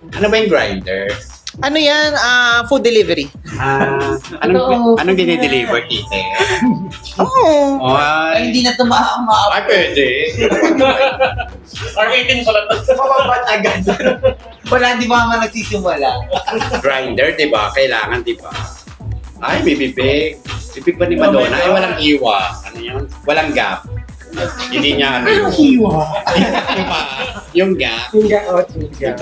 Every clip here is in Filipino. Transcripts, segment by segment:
Ano ba yung grinder? Ano yan? Food delivery. Anong dinideliver, tite? Oo. Ay, Hindi na tumaama. ay, pwede. R18 pala to. Mababat agad. Wala, di ba naman nagsisimula? Grinder, di ba? Kailangan, di ba? Ay, may bibig. Bibig ba ni Madonna? Ay, walang iwa. Ano yun? Walang gap. Hindi niya ano yung... Hiwa. yung gap. Yung out yung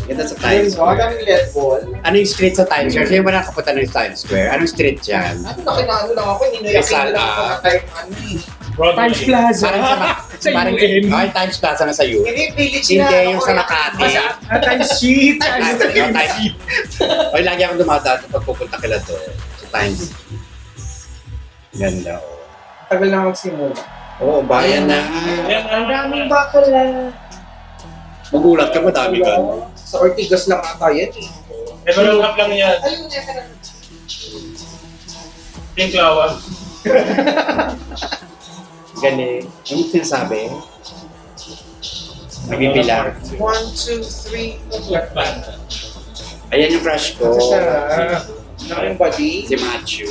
Ito sa Times Square. Magaming LED ball. Ano yung street sa Times Square? Sino ba nakapunta ng Times Square? Anong street yan? Ano na kinaano lang ako, ninoyakin Rizal, lang ako na type ano eh. Times Plaza. Parang ay, Times Plaza na sa U. Hindi, village na. Hindi, yung sa Makati. Times Street. Oy, lagi akong dumadaan pag pupunta kila doon. Sa Times. Ganda, oh. Tagal na magsimula. Oo, bayan na. Yan, Ang daming bakala. Magulat ka, madami ka. Sa Ortigas lang ata yan eh. level up lang yan. Ayun, yan. Pink lawa. Galing. Yung sinasabi? Nagbibilang. 1, 2, 3, 4. Ayan yung crush ko. Ano yung body? Si Matthew.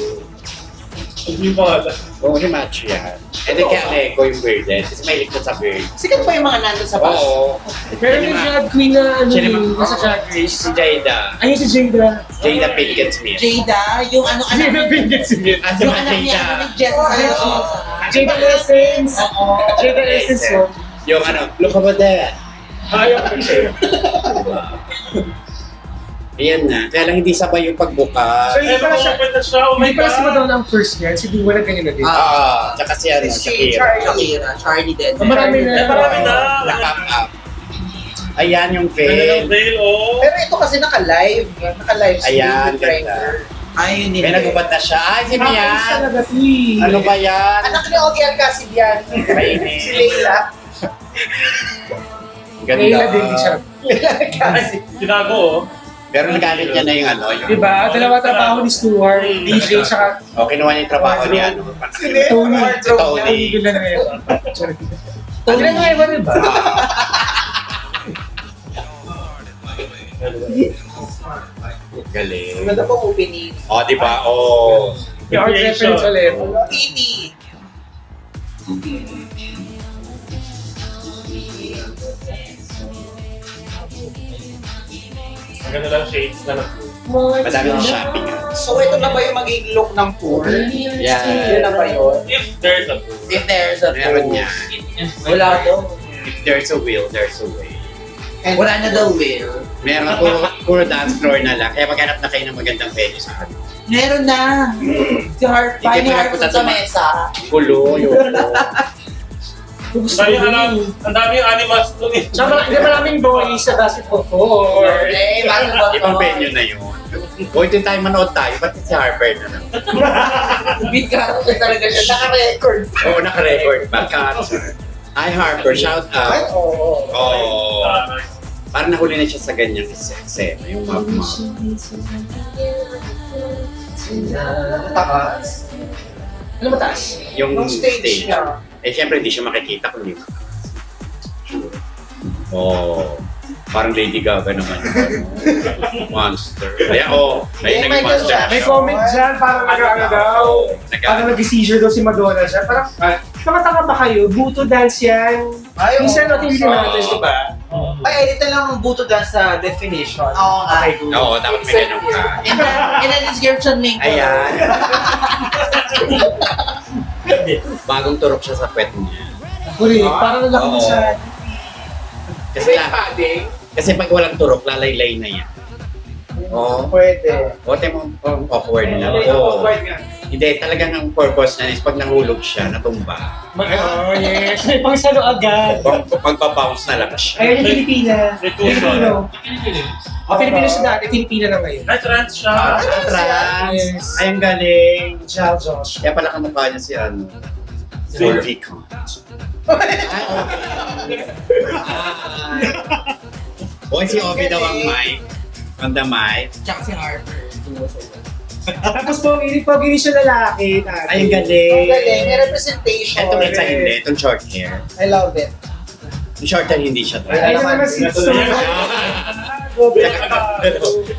Hindi pa nga. Oo, si Matthew yan. Eh, di kaya Lego yung bearded. Kasi may likod sa beard. Sikat pa yung mga nandun sa bus. Oo. Pero yung drag queen na ano Sino yung naman? nasa drag Si race. Jada. Ayun si Jada. Jada Pinkett Smith. Jada, yung ano anak Jada Pinkett Smith. Ah, si yung anak niya, Jada. ano ni Jessica. Jada Essence. Oo. Jada Essence yun. Yung ano, look over there. Ayaw ko siya. Ayan na. Kaya lang hindi sabay yung pagbuka. So, hindi pala siya. Open na siya. Oh my Hindi pala si God. Madonna ang first niyan. Si Dua na ganyan na din. Tsaka si ano, Si Shakira. Charlie din. Marami na. Marami na. Naka-up up. Ayan yung Ganda ng veil. veil, oh. Pero ito kasi naka-live. Naka-live stream Ayan, yung Grindr. Ayun yun. May nagubad na siya. Ay, si Tapos Mian. talaga, please. Ano ba yan? Anak ni Ogie Alcacid yan. Mainit. Si Leila. Ganda. Leila din siya. Leila Alcacid. Tinago, oh. Pero nagalit niya na yung ano. Yung, Diba? Dalawa trabaho ni Stuart, DJ, tsaka O, kinuha niya yung trabaho ni ano. Si Leila. Tony. Si Tony. Tony Villanueva. Tony Villanueva, diba? Galing. Maganda po opening. O, di ba? O. Yung art reference ulit. Ini. Ang ganda lang shades na lang. Madami na shopping. So ito na ba yung magiging look ng tour? Yan. Yun na ba yun? If there's a tour. If there's a Meron niya. Wala daw. If there's a will, there's a way. And wala na daw will. Meron puro dance floor na lang. Kaya maghanap na kayo ng magandang venue sa akin. Meron na. Si Harp, Hindi ni ko Harp napunta sa sa mesa. Kulo, yung Gusto Dami ko alam, yun. ang dami yung animals doon eh. Tsaka hindi maraming boys sa basketball court. Eh, bakit ba ibang venue na yun. O, ito tayo manood tayo. Ba't si Harper na lang? Big character talaga siya. Naka-record. Oo, naka-record pa. Concert. Hi Harper, shout Ay, out. oo. Oh, parang nahuli na siya sa ganyang eksena. Yung mama. Takas. Ano mataas? Yung Yung stage niya. Eh, syempre, hindi siya makikita kung hindi mataas. Oh, parang Lady Gaga naman. Monster. Kaya, May naging Michael monster na Jackson. May siya. comment dyan, parang nag-ano daw. Parang nag-seizure daw si Madonna siya. Parang, tanga ba kayo? Buto dance yan. Ay, Minsan natin hindi Oo. natin, di ba? Ay, edit na lang ang buto dance sa definition. Oo nga. Okay, good. Oo, dapat may ganun ka. In the description link. Ayan. Bagong turok siya sa pet niya. Correct, parang nalaki mo Oo. sa... Kasi pag walang turok, lalaylay na yan. Oo. Pwede. Ote mo, awkward na. Oo. Hindi, talagang ang purpose na is pag nahulog siya, natumba. Oh, yes. May pangsalo agad. Magpa-bounce na lang siya. Ayun yung Pilipina. Recusal. Filipino. O, Filipino siya dati, Filipina na ngayon. Ay, trans siya. Trans. Yes. Ay, ang galing. Ciao, Josh. Kaya pala kamukha niya si ano. Si Vicon. Ay, okay. Boy, si Obi daw ang mic. On the mic. Tsaka si Harper. Tapos pag siya lalaki. Ay, ang Ang galing. galing. May representation. Ito isa hindi. Itong short hair. I love it. Yung short hair hindi siya Ay, trans. naman si Natuloy. Sto.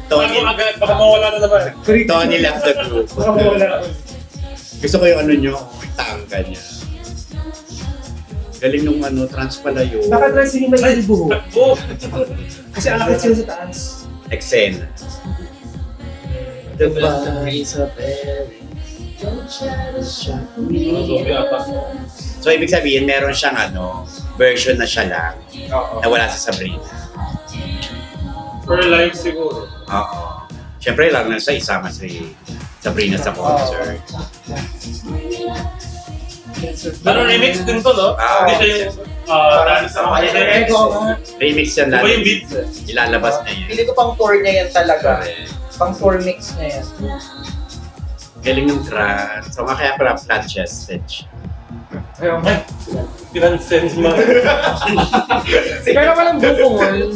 Tony, Agad, baka mawala na naman. Tony left the group. Baka mawala. Gusto ko yung ano nyo, tangka niya. Galing nung ano, trans pala yun. Baka trans hindi may buho. Oh! Kasi alakit sila sa taas. Eksena. So, ibig sabihin, meron siyang ano, version na siya lang, na wala sa Sabrina. For life siguro. Oo. Siyempre lang na sa isama si Sabrina sa concert. Pero remix din to, no? Ah, Hindi siya yung dance na Remix yan Iba lang. yung beat. Ilalabas na yun. Pili ko pang tour niya yan talaga. Correct. Pang tour mix niya yan. Galing ng trans. So, nga kaya pala flat-chested siya. Ayun. Transcend mo. Pero walang bukol.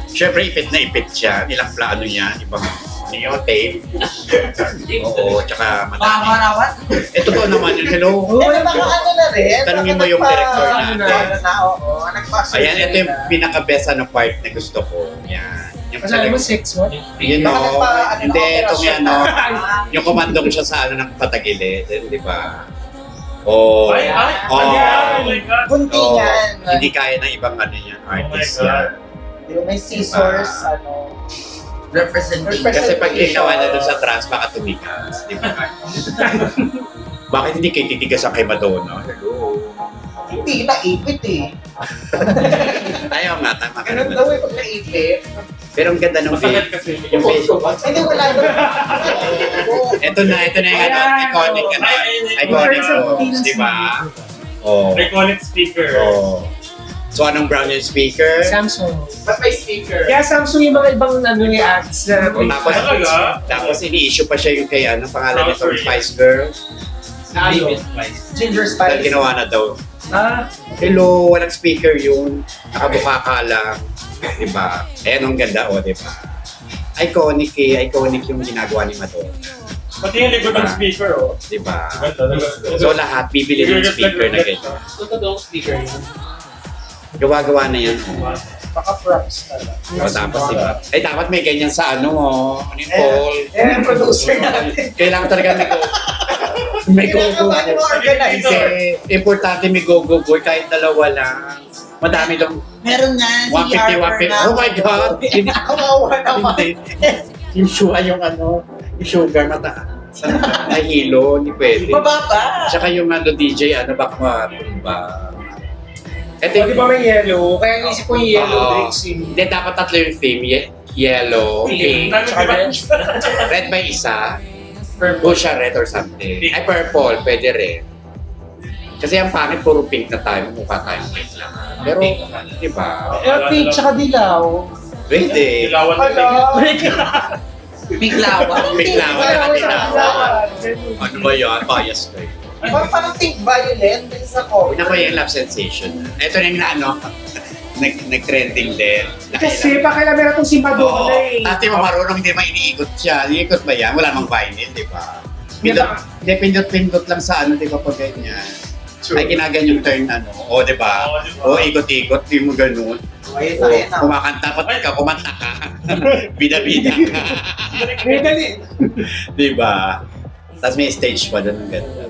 Siyempre, ipit na ipit siya. Ilang plano niya. Ibang tape. Oo, tsaka madami. Mamarawat. Eh, totoo naman yun. Hello. Baka ano na rin. Tanungin mo yung director natin. Oo, nagpa-search Ayan, ito yung na. pinaka-best na part na gusto ko. Yan. Yung Alam mo, 6-1? Yun Baka no. nagpa- ano, Hindi, operasyon itong yan na. no. Yung kumandong siya sa ano ng patagilid. Di ba? Oh. Ay, ay! Oh. Oh my God! Bunti Oh. yan. Hindi kaya ng ibang ano yan, artist God. yan. Yung may scissors, ano. Representation. Kasi pag ginawa na doon sa trans, baka tumigas. Di ba? Bakit hindi kayo titigas ang kay Madonna? Hello. Hindi, naipit eh. Ayaw nga, tama ka Ganun naman. daw eh pag naipit. Pero ang ganda ng Masakit video. kasi. Yung video. Hindi, wala daw. Ito na yung ano, iconic ano. Iconic pose, di ba? Oh. Iconic speaker. Oh. So, anong brown yung speaker? Samsung. Ba't may speaker? Kaya Samsung yung mga ibang ano yung ads na Tapos, Talaga? tapos ini-issue pa siya yung kay ano, pangalan South nitong Korea. Spice Girl. Ginger Dahil spice. ginawa na daw. Ah, Hello, walang speaker yun. Nakabuka ka lang. Diba? Eh, anong ganda, o, diba? Iconic eh. Iconic yung ginagawa ni Madonna. Pati yung likod ng speaker, oh. Diba? Ganda. So, lahat bibili ng speaker na ganyan. Totoo speaker yun. Gawa-gawa na yan. Baka props talaga. O, tapos, diba? Ay, dapat may ganyan sa ano, oh. Ano yung Paul? Eh, producer natin. Kailangan talaga may go-go. Kailangan mo organize. Kasi, importante may go-go boy kahit dalawa lang. Madami lang. Meron nga, si 150, Harper 150. na. Oh my God! Hindi Kawawa naman. Yung sugar, yung ano, yung sugar mataas. Nahilo, hindi pwede. Mababa. Tsaka yung ano, DJ, ano, baka matumba. Ito di ba may yellow? Kaya naisip ko yung yellow Oo. drinks yung... Hindi, dapat tatlo yung theme. Yellow, pink, tsaka red. Red ba isa? Purple siya, red or something. Ay, purple, pwede red. Kasi ang pangit, puro pink na tayo. Mukha tayong pink lang. Pero, di ba? Eh, pink tsaka dilaw. Pwede. Ilawan na Biglawa. Pink lang, wala dilaw. Ano ba yan? Bias ko eh. Parang pink violet din sa ko. Una ko yung love sensation. Ito na yung na, ano, nag-trending din. Kasi pakailan itong si Madonna eh. Ate mo marunong hindi iniikot siya. Iniikot ba yan? Wala mang vinyl, di ba? Hindi, pindot-pindot lang sa ano, di ba, pag ganyan. Ay, ginaganyan yung turn, ano. O, di ba? Oo, di ba? O, ikot-ikot, di mo ganun. Ayun O, na, ayun na. kumakanta, kumanta ka. Bida-bida ka. May dali. Di ba? Tapos may stage pa doon ng ganda.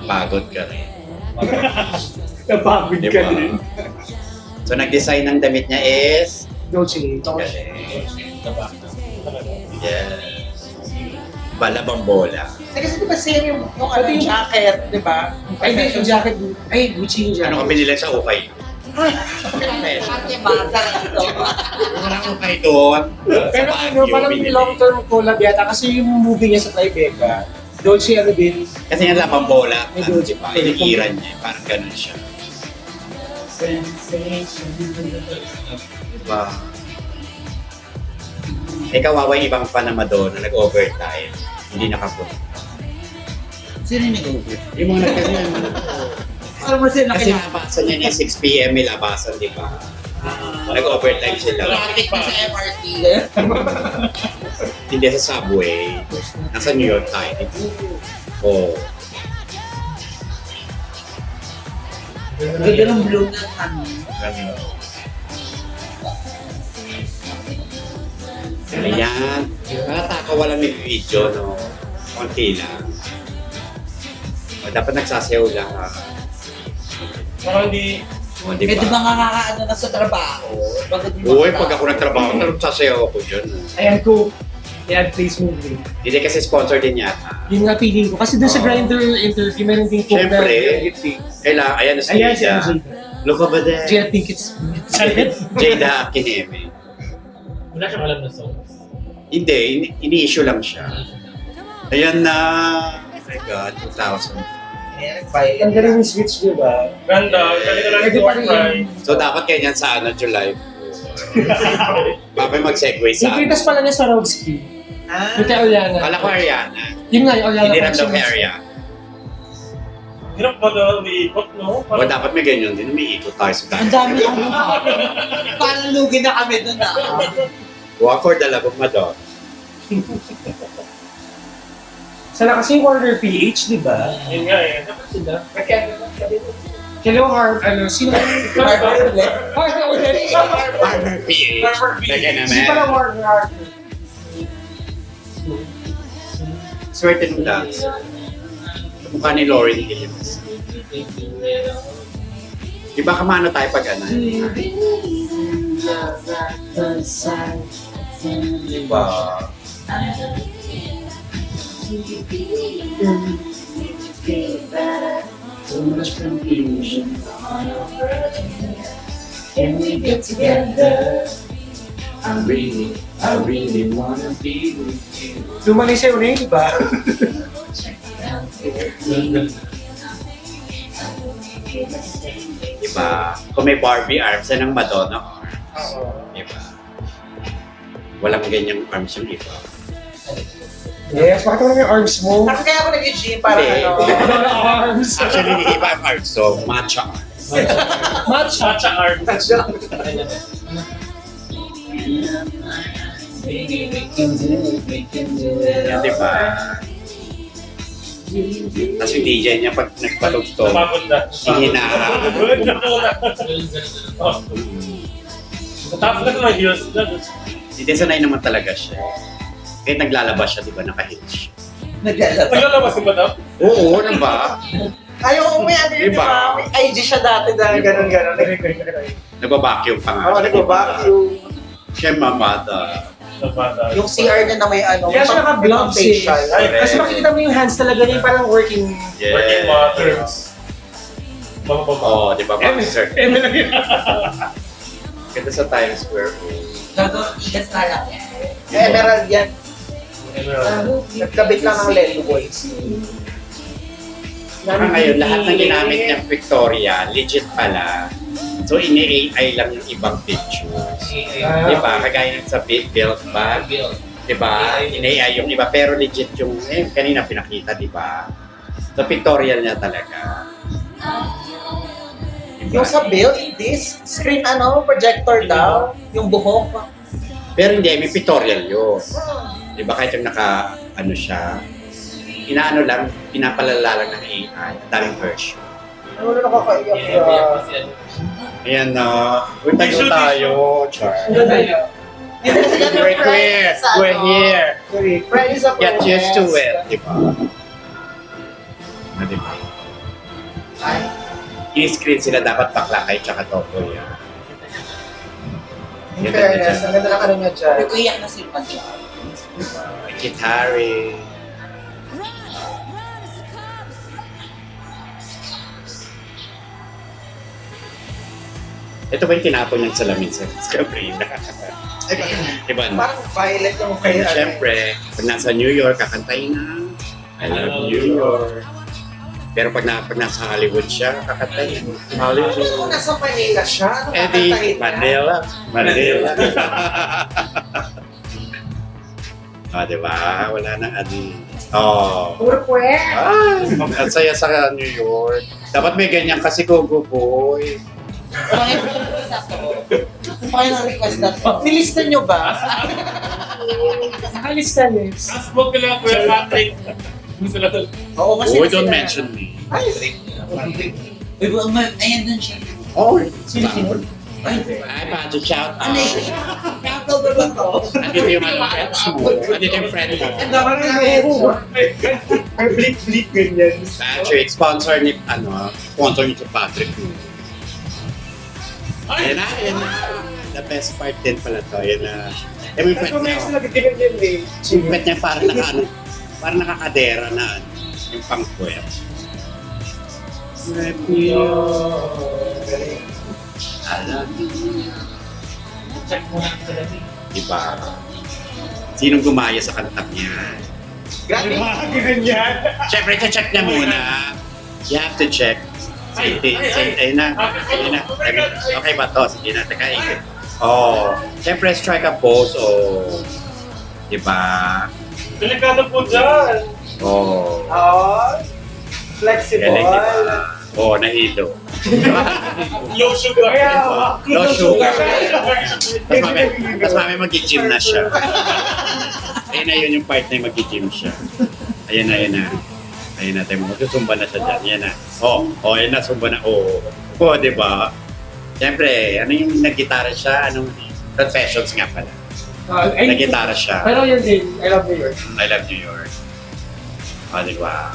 Pagod ka rin. Napagod Di ka ba? din. So, nag-design ng damit niya is... Dolce. Yes. Balabang bola. Kasi di ba same yung ano yung jacket, di ba? Ay, hindi, yung jacket. Ay, Gucci yung jacket. Ano ka binili sa ukay? Ate Bata ito. Walang ukay doon. Pero Sa ano, Baguio, parang binili. long-term collab yata kasi yung movie niya sa Tribeca, Dolce ano din. Kasi yung labang bola, May ano, Dolce. diba? Inigiran niya, parang ganun siya. Diba? Eh, kawawa yung ibang fan na Madonna, nag-overtime. Hindi nakapunta. Sino yung nag-over? Yung mga nagkanyan. Alam mo sila Kasi kailangan. labasan niya niya 6 p.m. may labasan, di ba? Nag-overtime sila. Traffic na sa MRT. Hindi sa subway. Nasa New York tayo. Oo. Ganda ng blue ng ano. Ayan. Halata ka walang may video, no? Konti lang. O, dapat nagsasayaw lang, ha? Parang hindi... O, di Eh, di ba ba? nga kakaano na sa trabaho? Bakit di ba Uy, ka- pag ako nagtrabaho, nagsasayaw ako dyan. Ayan ko. Ayan, place movie. Hindi kasi sponsor din yata. Yun nga feeling ko. Kasi doon sa Oo. Grindr interview, meron din po Siyempre. na... Ayan si Ayan, si Jada. Jada. Look over there. Jada Pinkett's... Jada Kineme. Wala siyang alam na songs. Hindi, ini-issue lang siya. Ayan na. Oh my God, 2,000. Ang galing yung switch, di ba? Ganda, galing lang Pwede yung pa rin fry. So dapat ganyan sa July. Babay mag-segue Yung sa kritas pala niya sa Rovski. Ah, Yung kay Oriana. Kala ko Ariana. Yun nga, yung Oriana. Hindi rin daw kay Ariana. Hirap ba na umiikot, no? O dapat may ganyan din. Umiikot tayo sa ang dami ng parang lugi na kami doon ah. Walk for the love of Madonna. Sana kasi yung Warner PH, di ba? Yun nga eh. Dapat sila. Hello, sino yung... Harvard ulit. Warner ulit. Farmer PH. Teka Hindi pala naman. Warner. Swerte nung dance. Mukha ni Lauren Hills. Di ba kamano tayo pag ano? Di ba? Can we get together? I really wanna be with you. Lumali siya yun, di ba? Di ba? Kung may Barbie arms, yan ang Madonna arms. Di ba? Walang ganyang arms yung iba. Yes, bakit naman yung arms mo? Bakit kaya ako nag-gym para Hindi. ano? Arms. Actually, hindi iba ang arms. So, matcha arms. Match. Matcha art. Baby, we can do it, we can do it. Yan, di ba? Tapos yung DJ niya pag nagpalugtog, Napapod na. hihina. Tapos na mga heels na. Hindi sanay naman talaga siya. Kahit naglalabas siya, di ba, naka-hitch. Naglalabas. Naglalabas si Madam? Oo, ano ba? Ayaw, may ano yun, di Diba? ba? May IG siya dati dahil ganun-ganun. Nagbabacuum pa nga. Oo, nag-vacuum. Siya mamata. Yung CR niya na may ano, Kaya siya naka-gloves eh. facial. Ay, Kasi makikita mo yung hands talaga niya, yung parang working. Working Yes. mothers. Mga baba. Oo, di ba, boxer? Eme lang yun. Ganda sa Times Square. Gagawin igas na lang. Emerald yan. Emerald. Nagkabit lang ng LED boys. Saka ngayon, lahat ng ginamit niyang Victoria, legit pala. So, ini-AI lang yung ibang pictures. Di ba? Kagaya ng sa build ba? Di ba? In-AI yung iba, pero legit yung, kanina pinakita, di ba? So, pictorial niya talaga. Diba? Yung sa build, this screen ano, projector daw. Yung buhok. Pero hindi, may pictorial yun. Di ba? Kahit yung ano siya, inaano lang, pinapalala lang ng AI. Ang daming version. Ano na nakakaiyak yan? Ayan na. Uy, tayo. Char. We're We're here. Friends sa Get used to it. Di ba? Di ba? I-screen sila dapat bakla kay tsaka topo yan. In fairness, ang ganda ng ano niya dyan. Nag-uiyak na si Pancha. Kit Harry. Ito ba yung tinapon niyang salamin sa Sabrina? Diba? No? Parang violet yung kay Kaya syempre, pag nasa New York, kakantayin na I love New York. Pero pag nasa Hollywood siya, kakantayin. Hollywood. Kung nasa Manila siya, ano Eddie, kakantahin niya? Manila. Diba? Wala nang adi. Oh. Puro pwede. Ang saya sa New York. Dapat may ganyan kasi Gogo Boy. Kaya na-request na to. Nilista nyo ba? Nakalista list. Smoke ka lang, Kuya Patrick. Sila to. Oo, kasi Oh, don't mention me. Ay, Ayan dun siya. Oh, Sino? I want to shout Ano out. eh? October ba to? Andito yung ano, friends mo. Andito yung friend mo. Ang dami na medyo. May bleak ganyan. Patrick, sponsor ni, sponsor ni si Patrick. Ayan na, ayan na. The best part din pala to. Ayan na. Eh, may Tapos friend may niya. sila ganyan yun eh. Yung friend niya parang nakakadera na yung pang-kwet. Alam niya. Check mo lang talaga. Diba? Sinong gumaya sa kantang niya? Grabe. Ganyan. Siyempre, check niya muna. You have to check. Ayun na. Ayun na. Okay ba to? Sige na. Teka, ikot. Oh. Siyempre, strike a pose. Oh. Diba? Delikado po dyan. Oh. Oh, flexible. Galing, diba? Oh, nahilo. Low sugar. No sugar. Tapos mami mag-gym na siya. Ayun na yun yung part na yung mag-gym siya. Ayun na, ayun na. Ayun na, tayo magsusumba na siya dyan. Yan na. Ayun na, sumba na. Diba? Siyempre, ano yung nag-gitara siya? Anong Confessions nga pala. Nag-gitara siya. Pero yun din, I love New York. I love New York. Diba?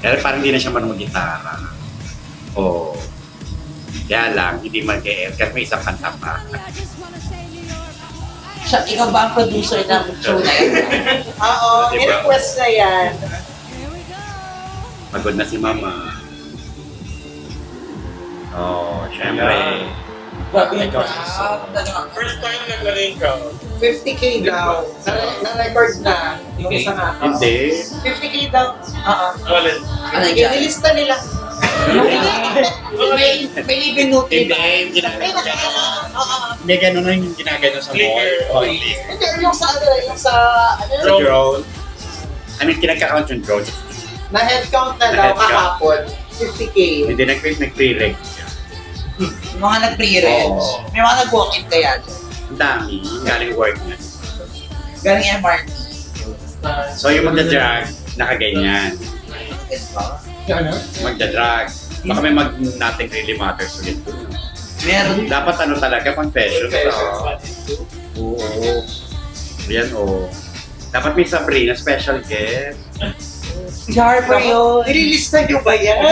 Pero parang hindi na siya marunong mag-gitara. Kaya lang, hindi mag-e-end kasi may isang kanta pa. Siya, ikaw ba ang producer ng show na yun? Oo, Diba? request na yan. Pagod na si Mama. Syempre. Grabe yung Ikaw, crowd. First time naglaling ka. 50K daw. Na-record na. Yung isa nga. Hindi. 50K daw. Alin? Ano yan? Inilista nila. May live note Hindi. diba? Hindi ganun na yung ginagano sa mall. Hindi, yung sa ano, yung sa, ano yun? Sa drone. I mean, kinagka-count yung drone. Na-headcount na daw Na-headcount. kahapon. 50K. Hindi, nag-pre-reg. Yung mga nag-pre-reg. May mga nag-walk-in kaya dyan. Ang dami. Galing work na. Galing MRT. So yung magda-drag, nakaganyan. Ano? Magda-drag. Baka may nothing really matters ulit doon. Meron. Dapat ano talaga, confession. Oo. Yan, Dapat may Sabrina special guest. Si Harper yun. Nililista nyo ba yan?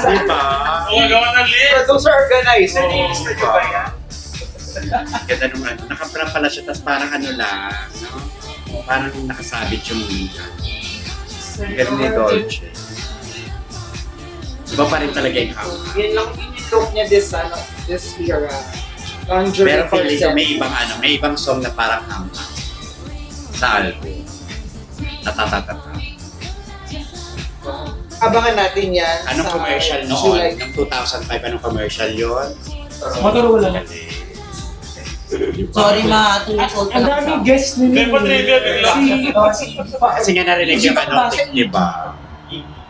Diba? Gumagawa ng list. Producer organizer, nililista nyo ba yan? Ganda nung ano. Nakapra pala siya, tapos parang ano lang. No? Parang nakasabit yung ganda ni Dolce. Iba pa rin talaga yung hawak. Yun lang yung look niya this era. Lingerie Pero feeling ko corset. may ibang song na parang hawak sa album. Natatatata. Abangan natin yan. Anong sa commercial July. noon? Noong 2005, anong commercial yun? Motorola. Sorry ma, 2 years old pa Ang lang daming siya. guests nila. May pa-trivia bigla. Kasi nga narinig yung ano, di ba?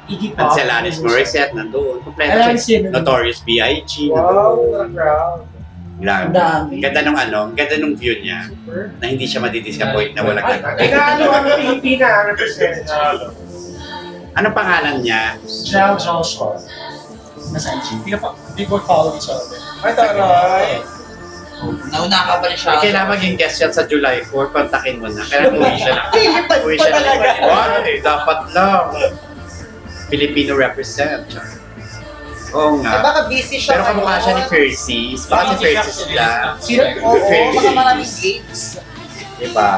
Iggy Pop. At si Alanis Morissette nandun. Kompleto Alanis siya. yun. Notorious B.I.G. Wow, crowd. Grabe. Ang dami. Ganda nung view niya na hindi siya madidisappoint na walang Teka, ano ang Pilipina represent? Anong pangalan niya? Jal Joshua. Nasaan siya? Hindi ko follow each other. Ay, taray. Nauna ka pa rin siya. Kailangan maging guest yan sa July 4, kontakin mo na. Kaya umuwi siya lang. Lilipad Umuwi pa siya talaga. lang. Why? Dapat lang. Filipino represent. Oo Eh, nga. baka busy siya. Pero kamukha siya ni Percy. Baka si Percy sila. Sino? Oo, Percy. baka maraming gates. Diba?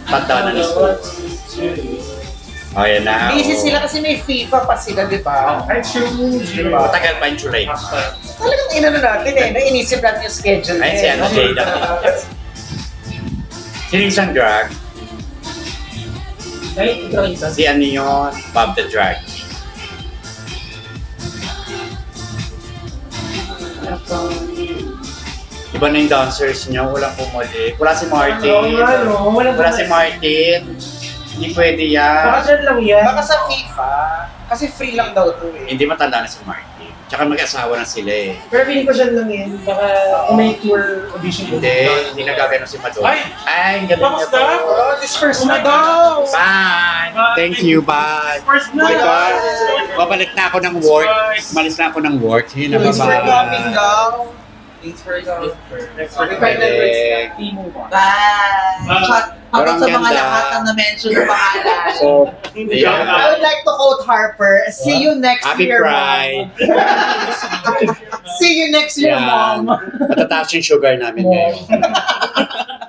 Panta na ni School. Oh, yan na. Busy oh. sila kasi may FIFA pa sila, di ba? Ay, true. Diba? Matagal pa yung July. Talagang inano natin eh, nainisip natin yung schedule Ay, si ano, Jada. Sino isang drag? Ay, ito isa. Si ano yun? Bob the Drag. Iba na yung dancers niya, walang pumuli. Wala si Martin. Ano, Wala si Martin. Hindi pwede Baka yan. dyan lang yan. Baka sa FIFA, kasi free lang daw to eh. Hindi matanda na si Martin. Tsaka mag-asawa na sila eh. Pero feeling ko dyan lang yan. Baka may tour audition ko. Hindi nagagano si Madonna. Ay, ang galing niya Tapos na? to. Oh, this first na daw! Bye! Thank you, bye! First na. Because babalik na ako ng work. Malis na ako ng work. Yun na, Thanks for coming bye-bye. daw. Thanks for the Next Okay, one. final words Galing. na. We move on. Bye! Shot out Parang sa mga ganda. lahat na na-mention ng pangalan. So, I yeah. would like to quote Harper, see you next Happy year, Pride. Mom. See you next year, Yan. Mom. Matataas yung sugar namin ngayon.